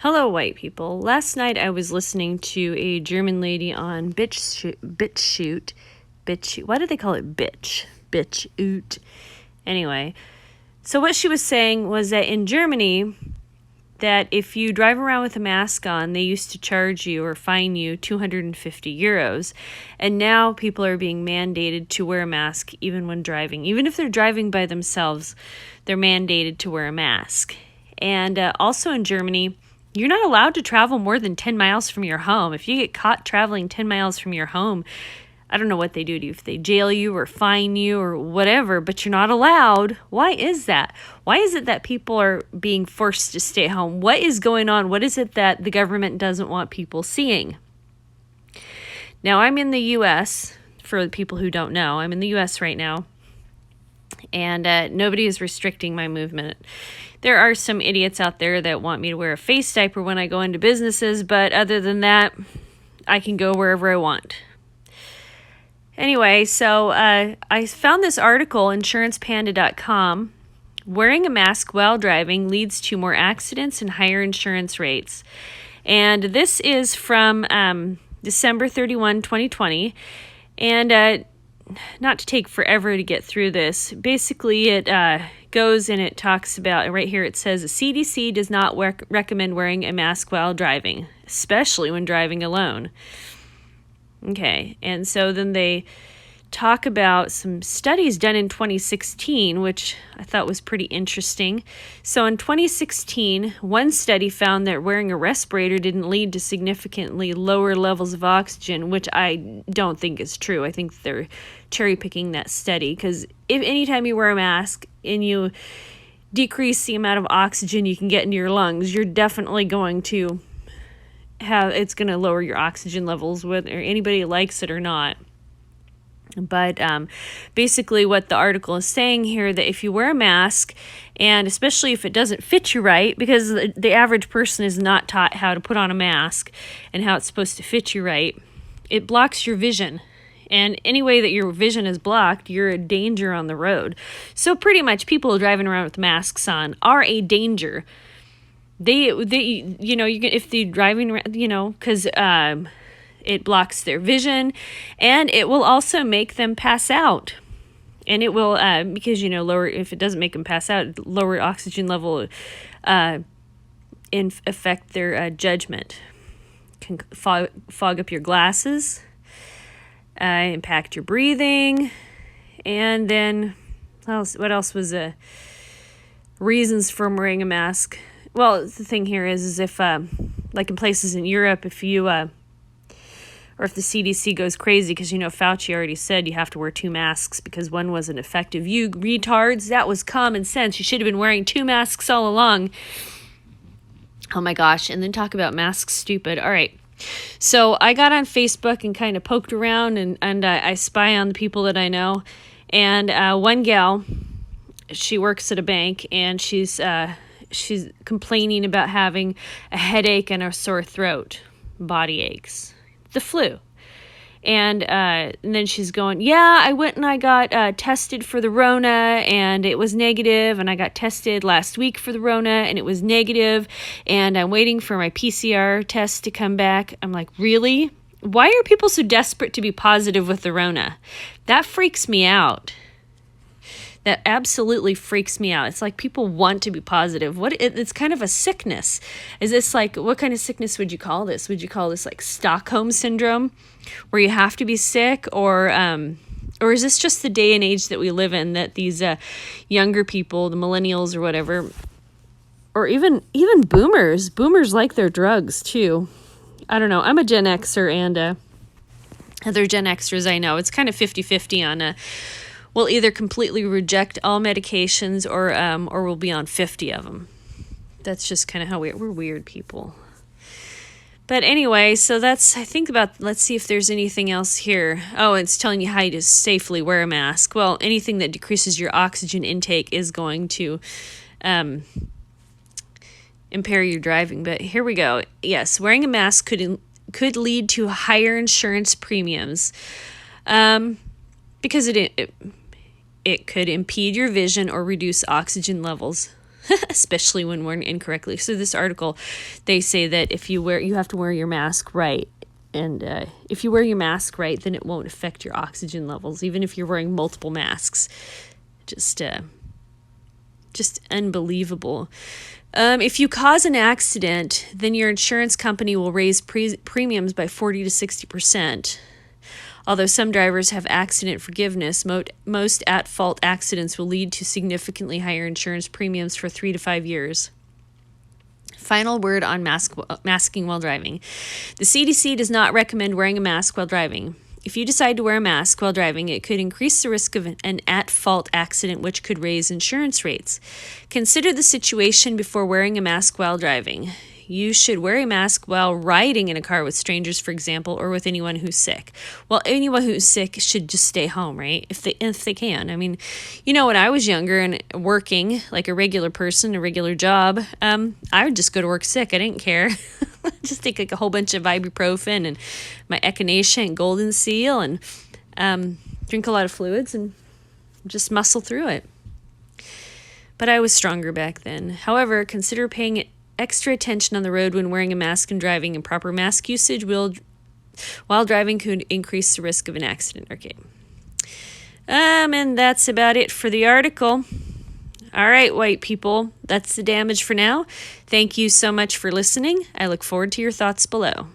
Hello, white people. Last night I was listening to a German lady on BitChute. Why do they call it bitch? BitChute. Anyway, so what she was saying was that in Germany, that if you drive around with a mask on, they used to charge you or fine you 250 euros. And now people are being mandated to wear a mask even when driving. Even if they're driving by themselves, they're mandated to wear a mask. And also in Germany, you're not allowed to travel more than 10 miles from your home. If you get caught traveling 10 miles from your home, I don't know what they do to you, if they jail you or fine you or whatever, but you're not allowed. Why is that? Why is it that people are being forced to stay home? What is going on? What is it that the government doesn't want people seeing? Now, I'm in the U.S., for the people who don't know. I'm in the U.S. right now, and nobody is restricting my movement. There are some idiots out there that want me to wear a face diaper when I go into businesses, but other than that, I can go wherever I want. Anyway, so I found this article, insurancepanda.com. Wearing a mask while driving leads to more accidents and higher insurance rates. And this is from December 31, 2020. And not to take forever to get through this, basically it goes and it talks about, right here it says, the CDC does not recommend wearing a mask while driving, especially when driving alone. Okay, and so then they talk about some studies done in 2016, which I thought was pretty interesting. So in 2016, one study found that wearing a respirator didn't lead to significantly lower levels of oxygen, which I don't think is true. I think they're cherry-picking that study, because if anytime you wear a mask and you decrease the amount of oxygen you can get into your lungs, you're definitely going to it's going to lower your oxygen levels, whether anybody likes it or not. But basically what the article is saying here, that if you wear a mask, and especially if it doesn't fit you right, because the average person is not taught how to put on a mask and how it's supposed to fit you right, it blocks your vision. And any way that your vision is blocked, you're a danger on the road. So pretty much people driving around with masks on are a danger. They you know, you can, if they're driving, you know, because it blocks their vision, and it will also make them pass out. And it will, because, you know, lower, if it doesn't make them pass out, lower oxygen level affect their judgment. Can fog up your glasses, impact your breathing, and then what else was reasons for wearing a mask? Well, the thing here is if, like in places in Europe, if you, or if the CDC goes crazy, because, you know, Fauci already said you have to wear 2 masks because one wasn't effective. You retards, that was common sense. You should have been wearing 2 masks all along. Oh my gosh. And then talk about masks stupid. All right. So I got on Facebook and kind of poked around, and I spy on the people that I know. And one gal, she works at a bank, and she's complaining about having a headache and a sore throat, body aches, the flu. And then she's going, yeah, I went and I got tested for the Rona, and it was negative, and I got tested last week for the Rona, and it was negative, and I'm waiting for my PCR test to come back. I'm like, really? Why are people so desperate to be positive with the Rona? That freaks me out. That absolutely freaks me out. It's like people want to be positive. It's kind of a sickness. Is this like, what kind of sickness would you call this? Would you call this like Stockholm syndrome, where you have to be sick, or is this just the day and age that we live in, that these younger people, the millennials or whatever, or even boomers like their drugs too. I don't know. I'm a Gen Xer, and other Gen Xers I know, it's kind of 50-50 on we'll either completely reject all medications, or we'll be on 50 of them. That's just kind of how we're weird people. But anyway, so that's, I think about, let's see if there's anything else here. Oh, it's telling you how to safely wear a mask. Well, anything that decreases your oxygen intake is going to impair your driving. But here we go. Yes, wearing a mask could lead to higher insurance premiums, because it could impede your vision or reduce oxygen levels. especially when worn incorrectly. So this article, they say that if you have to wear your mask right. And if you wear your mask right, then it won't affect your oxygen levels, even if you're wearing multiple masks. Just unbelievable. If you cause an accident, then your insurance company will raise premiums by 40 to 60%. Although some drivers have accident forgiveness, most at-fault accidents will lead to significantly higher insurance premiums for 3 to 5 years. Final word on masking while driving. The CDC does not recommend wearing a mask while driving. If you decide to wear a mask while driving, it could increase the risk of an at-fault accident, which could raise insurance rates. Consider the situation before wearing a mask while driving. You should wear a mask while riding in a car with strangers, for example, or with anyone who's sick. Well, anyone who's sick should just stay home, right? If they can. I mean, when I was younger and working like a regular person, a regular job, I would just go to work sick. I didn't care. Just take like a whole bunch of ibuprofen and my echinacea and golden seal and drink a lot of fluids and just muscle through it. But I was stronger back then. However, consider paying extra attention on the road when wearing a mask and driving. Improper mask usage while driving could increase the risk of an accident. Okay. And that's about it for the article. All right, white people, that's the damage for now. Thank you so much for listening. I look forward to your thoughts below.